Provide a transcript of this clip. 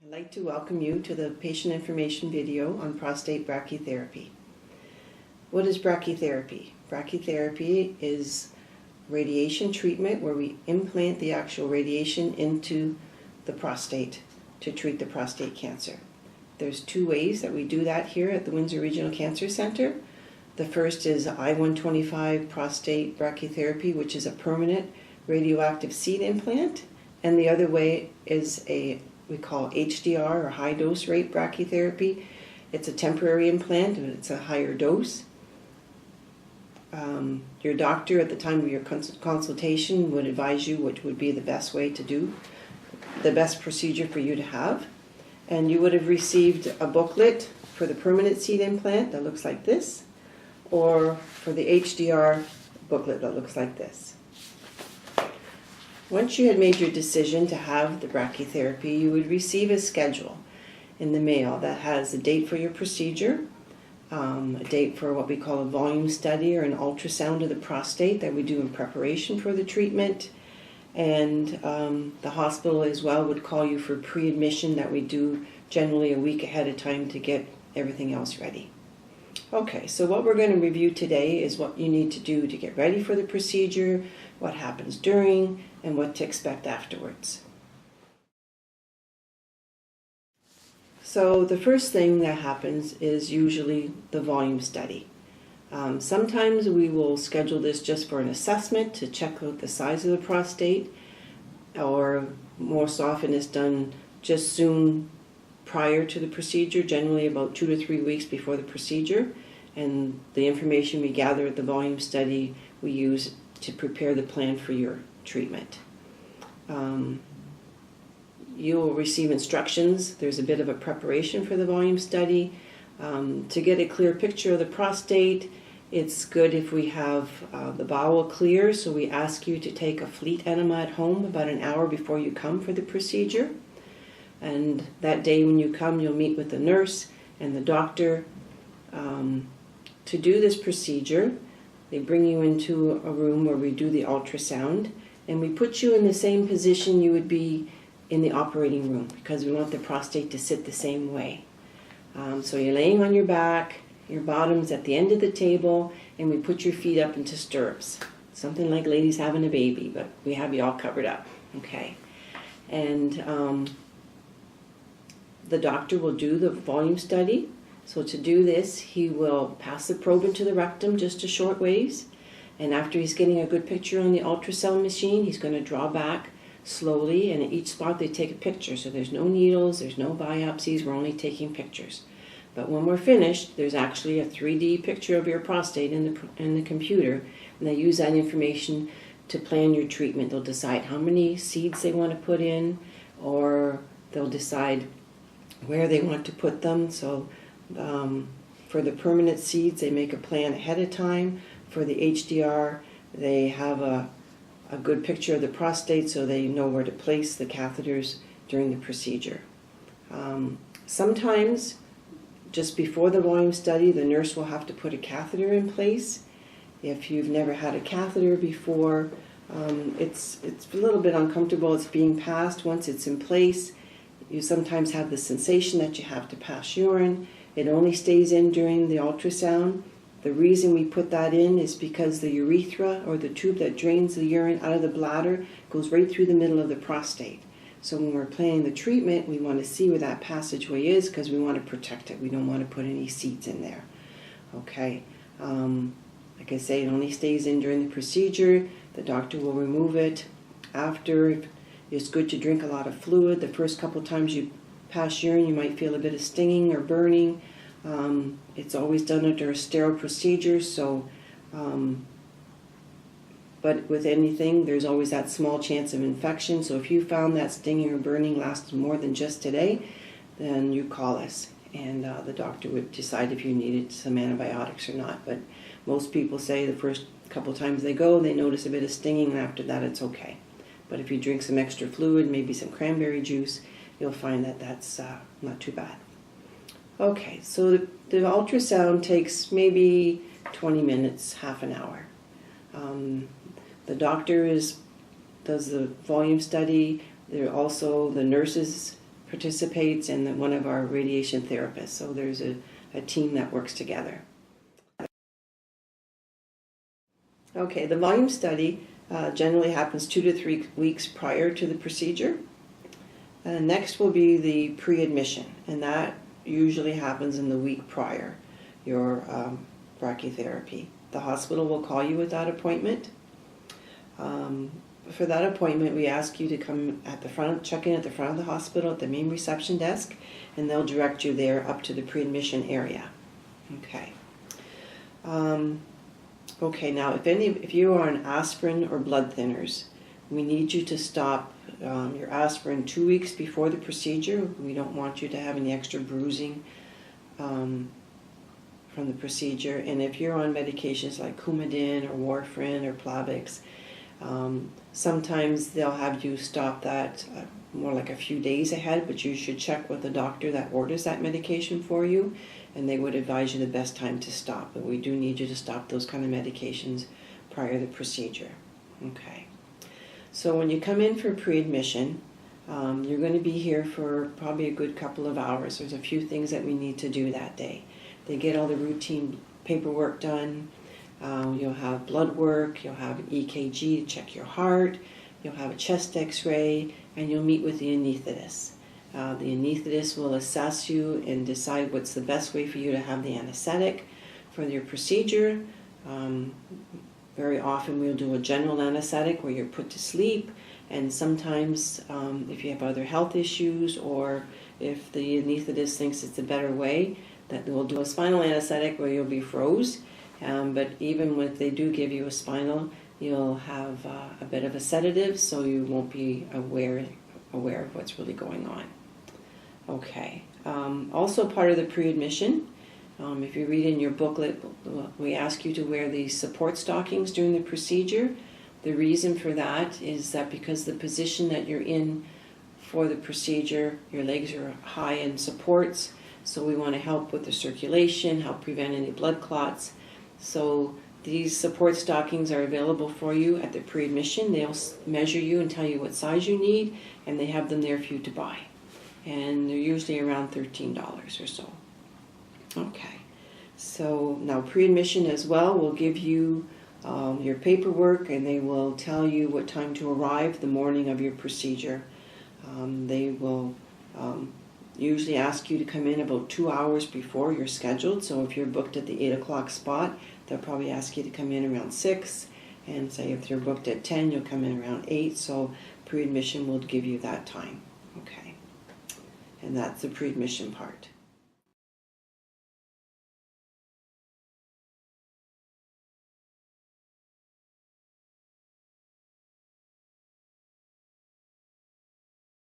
I'd like to welcome you to the patient information video on prostate brachytherapy. What is brachytherapy? Brachytherapy is radiation treatment where we implant the actual radiation into the prostate to treat the prostate cancer. There's two ways that we do that here at the Windsor Regional Cancer Center. The first is I-125 prostate brachytherapy, which is a permanent radioactive seed implant, and the other way is we call HDR or high dose rate brachytherapy. It's a temporary implant and it's a higher dose. Your doctor at the time of your consultation would advise you which would be the best way to do, the best procedure for you to have. And you would have received a booklet for the permanent seed implant that looks like this, or for the HDR booklet that looks like this. Once you had made your decision to have the brachytherapy, you would receive a schedule in the mail that has a date for your procedure, a date for what we call a volume study or an ultrasound of the prostate that we do in preparation for the treatment, and the hospital as well would call you for pre-admission that we do generally a week ahead of time to get everything else ready. Okay, so what we're going to review today is what you need to do to get ready for the procedure, what happens during, and what to expect afterwards. So the first thing that happens is usually the volume study. Sometimes we will schedule this just for an assessment to check out the size of the prostate, or most often it's done just soon prior to the procedure, generally about 2 to 3 weeks before the procedure, and the information we gather at the volume study we use to prepare the plan for your treatment. You will receive instructions. There's a bit of a preparation for the volume study. To get a clear picture of the prostate, it's good if we have the bowel clear, so we ask you to take a fleet enema at home about an hour before you come for the procedure. And that day when you come, you'll meet with the nurse and the doctor. To do this procedure, they bring you into a room where we do the ultrasound, and we put you in the same position you would be in the operating room because we want the prostate to sit the same way. So you're laying on your back, your bottom's at the end of the table, and we put your feet up into stirrups. Something like ladies having a baby, but we have you all covered up, okay? And the doctor will do the volume study. So to do this, he will pass the probe into the rectum just a short ways, and after he's getting a good picture on the ultrasound machine, he's going to draw back slowly, and at each spot they take a picture. So there's no needles, there's no biopsies, we're only taking pictures. But when we're finished, there's actually a 3D picture of your prostate in the computer, and they use that information to plan your treatment. They'll decide how many seeds they want to put in, or they'll decide where they want to put them. So for the permanent seeds, they make a plan ahead of time. For the HDR, they have a good picture of the prostate so they know where to place the catheters during the procedure. Sometimes, just before the volume study, the nurse will have to put a catheter in place. If you've never had a catheter before, it's a little bit uncomfortable. It's being passed. Once it's in place, you sometimes have the sensation that you have to pass urine. It only stays in during the ultrasound. The reason we put that in is because the urethra, or the tube that drains the urine out of the bladder, goes right through the middle of the prostate. So when we're planning the treatment, we want to see where that passageway is because we want to protect it. We don't want to put any seeds in there. Okay. Like I say, it only stays in during the procedure. The doctor will remove it after. It's good to drink a lot of fluid. The first couple times you pass urine, you might feel a bit of stinging or burning. It's always done under a sterile procedure, so but with anything, there's always that small chance of infection. So if you found that stinging or burning lasted more than just today, then you call us, and the doctor would decide if you needed some antibiotics or not. But most people say the first couple times they go, they notice a bit of stinging, and after that it's okay. But if you drink some extra fluid, maybe some cranberry juice, you'll find that that's not too bad. Okay, so the ultrasound takes maybe 20 minutes, half an hour. The doctor does the volume study. There also the nurses participates and then one of our radiation therapists. So there's a team that works together. Okay, the volume study generally happens 2 to 3 weeks prior to the procedure. Next will be the pre-admission, and that usually happens in the week prior your brachytherapy. The hospital will call you with that appointment. For that appointment, we ask you to come at the front, check in at the front of the hospital at the main reception desk, and they'll direct you there up to the pre-admission area. Okay. Okay, now if you are on aspirin or blood thinners, we need you to stop your aspirin 2 weeks before the procedure. We don't want you to have any extra bruising from the procedure. And if you're on medications like Coumadin or warfarin or Plavix, sometimes they'll have you stop that more like a few days ahead, but you should check with the doctor that orders that medication for you, and they would advise you the best time to stop. But we do need you to stop those kind of medications prior to the procedure. Okay. So when you come in for pre-admission, you're going to be here for probably a good couple of hours. There's a few things that we need to do that day. They get all the routine paperwork done. You'll have blood work, you'll have an EKG to check your heart, you'll have a chest x-ray, and you'll meet with the anesthetist. The anesthetist will assess you and decide what's the best way for you to have the anesthetic for your procedure. Very often we'll do a general anesthetic where you're put to sleep, and sometimes if you have other health issues or if the anesthetist thinks it's a better way, that we'll do a spinal anesthetic where you'll be froze. But even if they do give you a spinal, you'll have a bit of a sedative, so you won't be aware of what's really going on. Okay. Also part of the pre-admission, if you read in your booklet, we ask you to wear these support stockings during the procedure. The reason for that is that because the position that you're in for the procedure, your legs are high in supports, so we want to help with the circulation, help prevent any blood clots. So these support stockings are available for you at the pre-admission. They'll measure you and tell you what size you need, and they have them there for you to buy. And they're usually around $13 or so. Okay, so now pre-admission as well will give you your paperwork, and they will tell you what time to arrive the morning of your procedure. They will usually ask you to come in about 2 hours before you're scheduled. So if you're booked at the 8 o'clock spot, they'll probably ask you to come in around 6. And say if you're booked at 10, you'll come in around 8. So pre-admission will give you that time. Okay. And that's the pre-admission part.